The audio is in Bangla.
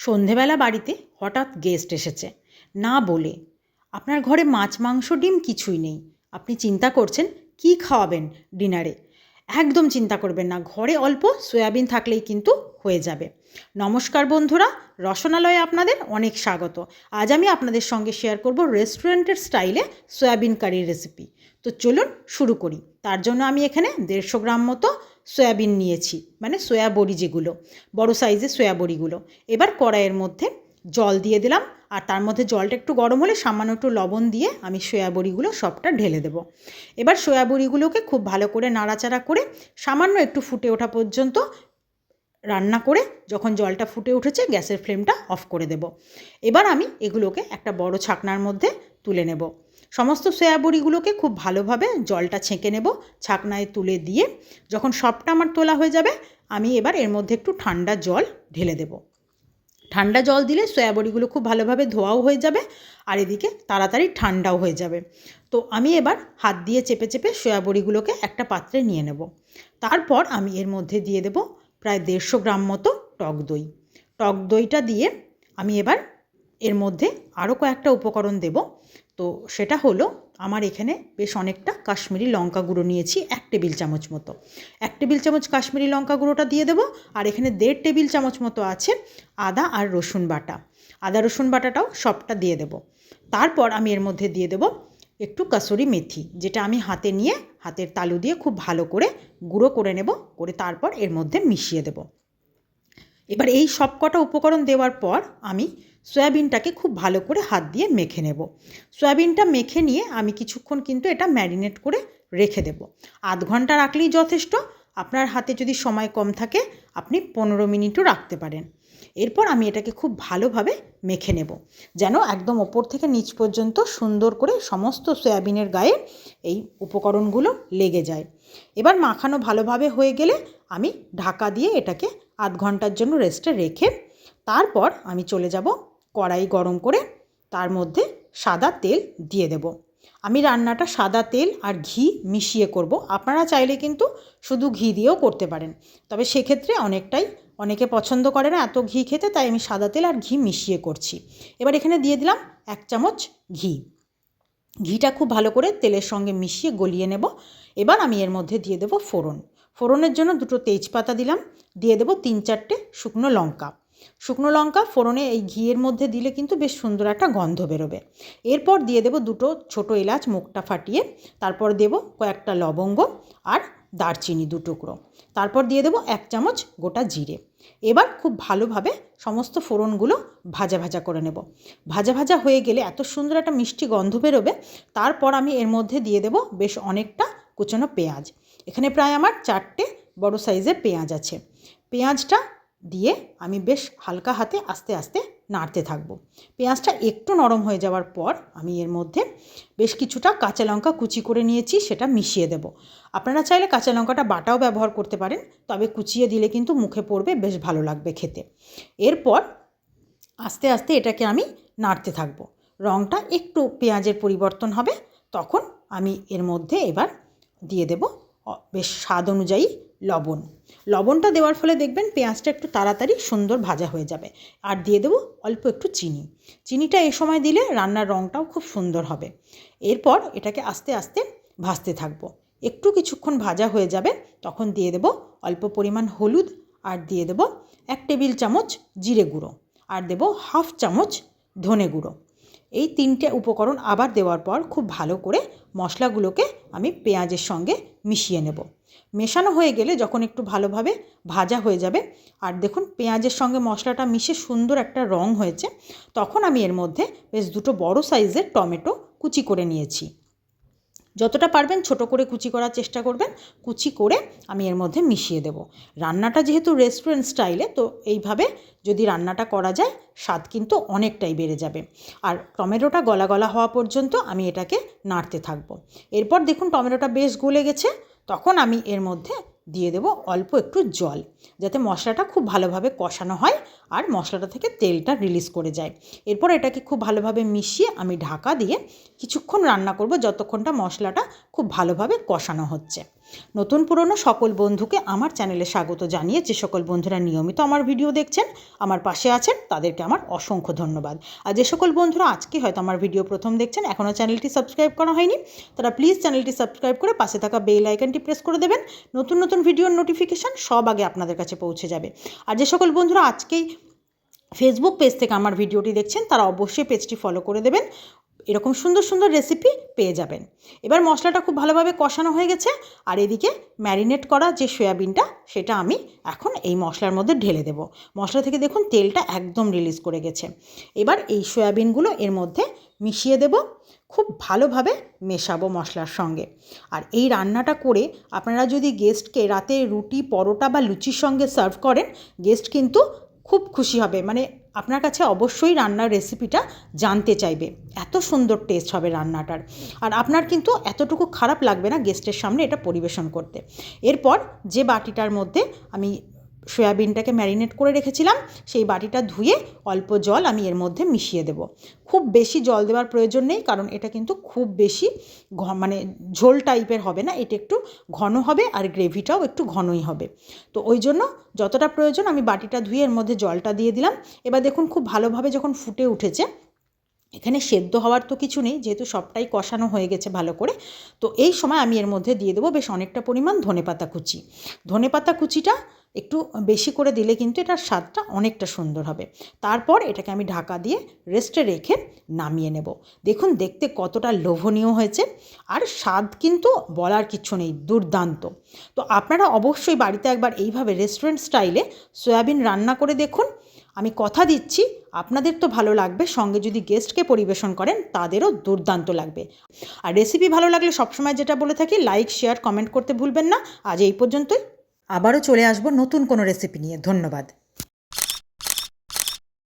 সন্ধেবেলা বাড়িতে হঠাৎ গেস্ট এসেছে, না বলে। আপনার ঘরে মাছ মাংস ডিম কিছুই নেই। আপনি চিন্তা করছেন কি খাওয়াবেন ডিনারে। একদম চিন্তা করবেন না, ঘরে অল্প সয়াবিন থাকলেই কিন্তু হয়ে যাবে। নমস্কার বন্ধুরা, রসনালয়ে আপনাদের অনেক স্বাগত। আজ আমি আপনাদের সঙ্গে শেয়ার করব রেস্টুরেন্টের স্টাইলে সয়াবিন কারির রেসিপি। তো চলুন শুরু করি। তার জন্য আমি এখানে 150 গ্রাম মতো সয়াবিন নিয়েছি, মানে সয়া বড়ি যেগুলো, বড় সাইজের সয়া বড়িগুলো। এবার কড়াইয়ের মধ্যে জল দিয়ে দিলাম, আর তার মধ্যে জলটা একটু গরম হলে সামান্য একটু লবণ দিয়ে আমি সয়া বড়িগুলো সবটা ঢেলে দেবো। এবার সয়া বড়িগুলোকে খুব ভালো করে নাড়াচাড়া করে সামান্য একটু ফুটে ওঠা পর্যন্ত রান্না করে যখন জলটা ফুটে উঠেছে গ্যাসের ফ্লেমটা অফ করে দেব। এবার আমি এগুলোকে একটা বড় ছাকনার মধ্যে তুলে নেব। সমস্ত সয়া বড়িগুলোকে খুব ভালোভাবে জলটা ছেঁকে নেব, ছাকনায় তুলে দিয়ে যখন সবটা আমার তোলা হয়ে যাবে আমি এবার এর মধ্যে একটু ঠান্ডা জল ঢেলে দেব। ঠান্ডা জল দিলে সয়া বড়িগুলো খুব ভালোভাবে ধোয়াও হয়ে যাবে, আর এদিকে তাড়াতাড়ি ঠান্ডাও হয়ে যাবে। তো আমি এবার হাত দিয়ে চেপে চেপে সয়া বড়িগুলোকে একটা পাত্রে নিয়ে নেব। তারপর আমি এর মধ্যে দিয়ে দেব প্রায় 150 গ্রাম মতো টক দই। টক দইটা দিয়ে আমি এবার এর মধ্যে আরও কয়েকটা উপকরণ দেব। তো সেটা হলো, আমার এখানে বেশ অনেকটা কাশ্মীরি লঙ্কা গুঁড়ো নিয়েছি, 1 টেবিল চামচ মতো। 1 টেবিল চামচ কাশ্মীরি লঙ্কা গুঁড়োটা দিয়ে দেবো। আর এখানে 1.5 টেবিল চামচ মতো আছে আদা আর রসুন বাটা। আদা রসুন বাটাটাও সবটা দিয়ে দেব। তারপর আমি এর মধ্যে দিয়ে দেব একটু কাসুরি মেথি, যেটা আমি হাতে নিয়ে হাতের তালু দিয়ে খুব ভালো করে গুঁড়ো করে নেব, করে তারপর এর মধ্যে মিশিয়ে দেব। এবার এই সব কটা উপকরণ দেওয়ার পর আমি সয়াবিনটাকে খুব ভালো করে হাত দিয়ে মেখে নেব। সয়াবিনটা মেখে নিয়ে আমি কিছুক্ষণ কিন্তু এটা ম্যারিনেট করে রেখে দেব। আধ ঘন্টা রাখলেই যথেষ্ট। আপনার হাতে যদি সময় কম থাকে আপনি 15 মিনিটও রাখতে পারেন। এরপর আমি এটাকে খুব ভালোভাবে মেখে নেব, যেন একদম ওপর থেকে নিচ পর্যন্ত সুন্দর করে সমস্ত সয়াবিনের গায়ে এই উপকরণগুলো লেগে যায়। এবার মাখানো ভালোভাবে হয়ে গেলে আমি ঢাকা দিয়ে এটাকে আধ ঘন্টার জন্য রেস্টে রেখে তারপর আমি চলে যাব কড়াই গরম করে তার মধ্যে সাদা তেল দিয়ে দেব। আমি রান্নাটা সাদা তেল আর ঘি মিশিয়ে করব। আপনারা চাইলে কিন্তু শুধু ঘি দিয়েও করতে পারেন, তবে সেক্ষেত্রে অনেকে পছন্দ করে না এত ঘি খেতে, তাই আমি সাদা তেল আর ঘি মিশিয়ে করছি। এবার এখানে দিয়ে দিলাম 1 চামচ ঘি। ঘিটা খুব ভালো করে তেলের সঙ্গে মিশিয়ে গলিয়ে নেব। এবার আমি এর মধ্যে দিয়ে দেব ফোড়ন। ফোড়নের জন্য 2টো তেজপাতা দিলাম, দিয়ে দেব 3-4টে শুকনো লঙ্কা। শুকনো লঙ্কা ফোড়নে এই ঘিয়ের মধ্যে দিলে কিন্তু বেশ সুন্দর একটা গন্ধ বেরোবে। এরপর দিয়ে দেব 2টো ছোটো এলাচ মুখটা ফাটিয়ে, তারপর দেব কয়েকটা লবঙ্গ আর দারচিনি 2 টুকরো, তারপর দিয়ে দেব 1 চামচ গোটা জিরে। এবার খুব ভালোভাবে সমস্ত ফোড়নগুলো ভাজা ভাজা করে নেব। ভাজা ভাজা হয়ে গেলে এত সুন্দর একটা মিষ্টি গন্ধ বেরোবে। তারপর আমি এর মধ্যে দিয়ে দেব বেশ অনেকটা কুচনো পেঁয়াজ। এখানে প্রায় আমার 4টে বড় সাইজের পেঁয়াজ আছে। পেঁয়াজটা দিয়ে আমি বেশ হালকা হাতে আস্তে আস্তে নাড়তে থাকব। পেঁয়াজটা একটু নরম হয়ে যাওয়ার পর আমি এর মধ্যে বেশ কিছুটা কাঁচা লঙ্কা কুচি করে নিয়েছি, সেটা মিশিয়ে দেব। আপনারা চাইলে কাঁচা লঙ্কাটা বাটাও ব্যবহার করতে পারেন, তবে কুচিয়ে দিলে কিন্তু মুখে পড়বে, বেশ ভালো লাগবে খেতে। এরপর আস্তে আস্তে এটাকে আমি নাড়তে থাকব। রঙটা একটু পেঁয়াজের পরিবর্তন হবে, তখন আমি এর মধ্যে এবার দিয়ে দেব বেশ স্বাদ অনুযায়ী লবণ। লবণটা দেওয়ার ফলে দেখবেন পেঁয়াজটা একটু তাড়াতাড়ি সুন্দর ভাজা হয়ে যাবে। আর দিয়ে দেব অল্প একটু চিনি। চিনিটা এই সময় দিলে রান্নার রঙটাও খুব সুন্দর হবে। এরপর এটাকে আস্তে আস্তে ভাজতে থাকবো। একটু কিছুক্ষণ ভাজা হয়ে যাবে তখন দিয়ে দেব অল্প পরিমাণ হলুদ, আর দিয়ে দেব 1 টেবিল চামচ জিরে গুঁড়ো, আর দেব 1/2 চামচ ধনে গুঁড়ো। এই 3টে উপকরণ আবার দেওয়ার পর খুব ভালো করে মশলাগুলোকে আমি পেঁয়াজের সঙ্গে মিশিয়ে নেব। মেশানো হয়ে গেলে যখন একটু ভালোভাবে ভাজা হয়ে যাবে, আর দেখুন পেঁয়াজের সঙ্গে মশলাটা মিশে সুন্দর একটা রং হয়েছে, তখন আমি এর মধ্যে বেশ 2টো বড় সাইজের টমেটো কুচি করে নিয়েছি। যতটা পারবেন ছোট করে কুচি করার চেষ্টা করবেন। কুচি করে আমি এর মধ্যে মিশিয়ে দেব। রান্নাটা যেহেতু রেস্টুরেন্ট স্টাইলে, তো এইভাবে যদি রান্নাটা করা যায় স্বাদ কিন্তু অনেকটাই বেড়ে যাবে। আর টমেটোটা গলা গলা হওয়া পর্যন্ত আমি এটাকে নাড়তে থাকব। এরপর দেখুন টমেটোটা বেশ গলে গেছে, তখন আমি এর মধ্যে দিয়ে দেব অল্প একটু জল, যাতে মশলাটা খুব ভালোভাবে কষানো হয় আর মশলাটা থেকে তেলটা রিলিজ করে যায়। এরপর এটাকে খুব ভালোভাবে মিশিয়ে আমি ঢাকা দিয়ে কিছুক্ষণ রান্না করব, যতক্ষণটা মশলাটা খুব ভালোভাবে কষানো হচ্ছে। নতুন পুরনো সকল বন্ধুকে আমার চ্যানেলে স্বাগত জানিয়ে যে সকল বন্ধুরা নিয়মিত আমার ভিডিও দেখছেন, আমার পাশে আছেন, তাদেরকে আমার অসংখ্য ধন্যবাদ। আর যে সকল বন্ধুরা আজকে হয়তো আমার ভিডিও প্রথম দেখছেন, এখনও চ্যানেলটি সাবস্ক্রাইব করা হয়নি, তারা প্লিজ চ্যানেলটি সাবস্ক্রাইব করে পাশে থাকা বেল আইকনটি প্রেস করে দেবেন। নতুন নতুন ভিডিওর নোটিফিকেশান সব আগে আপনাদের কাছে পৌঁছে যাবে। আর যে সকল বন্ধুরা আজকেই ফেসবুক পেজ থেকে আমার ভিডিওটি দেখছেন, তারা অবশ্যই পেজটি ফলো করে দেবেন। এরকম সুন্দর সুন্দর রেসিপি পেয়ে যাবেন। এবার মশলাটা খুব ভালোভাবে কষানো হয়ে গেছে, আর এদিকে ম্যারিনেট করা যে সয়াবিনটা সেটা আমি এখন এই মশলার মধ্যে ঢেলে দেব। মশলা থেকে দেখুন তেলটা একদম রিলিজ করে গেছে। এবার এই সয়াবিনগুলো এর মধ্যে মিশিয়ে দেব, খুব ভালোভাবে মেশাবো মশলার সঙ্গে। আর এই রান্নাটা করে আপনারা যদি গেস্টকে রাতে রুটি, পরোটা বা লুচির সঙ্গে সার্ভ করেন, গেস্ট কিন্তু খুব খুশি হবে। মানে আপনার কাছে অবশ্যই রান্নার রেসিপিটা জানতে চাইবে, এত সুন্দর টেস্ট হবে রান্নাটার। আর আপনার কিন্তু এতটুকু খারাপ লাগবে না গেস্টের সামনে এটা পরিবেশন করতে। এরপর যে বাটিটার মধ্যে আমি সয়াবিনটাকে ম্যারিনেট করে রেখেছিলাম, সেই বাটিটা ধুয়ে অল্প জল আমি এর মধ্যে মিশিয়ে দেব। খুব বেশি জল দেওয়ার প্রয়োজন নেই, কারণ এটা কিন্তু খুব বেশি মানে ঝোল টাইপের হবে না, এটা একটু ঘন হবে আর গ্রেভিটাও একটু ঘনই হবে। তো ওই জন্য যতটা প্রয়োজন আমি বাটিটা ধুয়ে এর মধ্যে জলটা দিয়ে দিলাম। এবার দেখুন খুব ভালোভাবে যখন ফুটে উঠেছে, এখানে সেদ্ধ হওয়ার তো কিছু নেই, যেহেতু সবটাই কষানো হয়ে গেছে ভালো করে। তো এই সময় আমি এর মধ্যে দিয়ে দেবো বেশ অনেকটা পরিমাণ ধনেপাতা কুচি। ধনেপাতা কুচিটা একটু বেশি করে দিলে কিন্তু এটার স্বাদটা অনেকটা সুন্দর হবে। তারপর এটাকে আমি ঢাকা দিয়ে রেস্টে রেখে নামিয়ে নেব। দেখুন দেখতে কতটা লোভনীয় হয়েছে, আর স্বাদ কিন্তু বলার কিচ্ছু নেই, দুর্দান্ত। তো আপনারা অবশ্যই বাড়িতে একবার এইভাবে রেস্টুরেন্ট স্টাইলে সয়াবিন রান্না করে দেখুন। আমি কথা দিচ্ছি আপনাদের তো ভালো লাগবে, সঙ্গে যদি গেস্টকে পরিবেশন করেন তাদেরও দুর্দান্ত লাগবে। আর রেসিপি ভালো লাগলে সবসময় যেটা বলে থাকি, লাইক, শেয়ার, কমেন্ট করতে ভুলবেন না। আজ এই পর্যন্তই, আবারও চলে আসবো নতুন কোনো রেসিপি নিয়ে। ধন্যবাদ।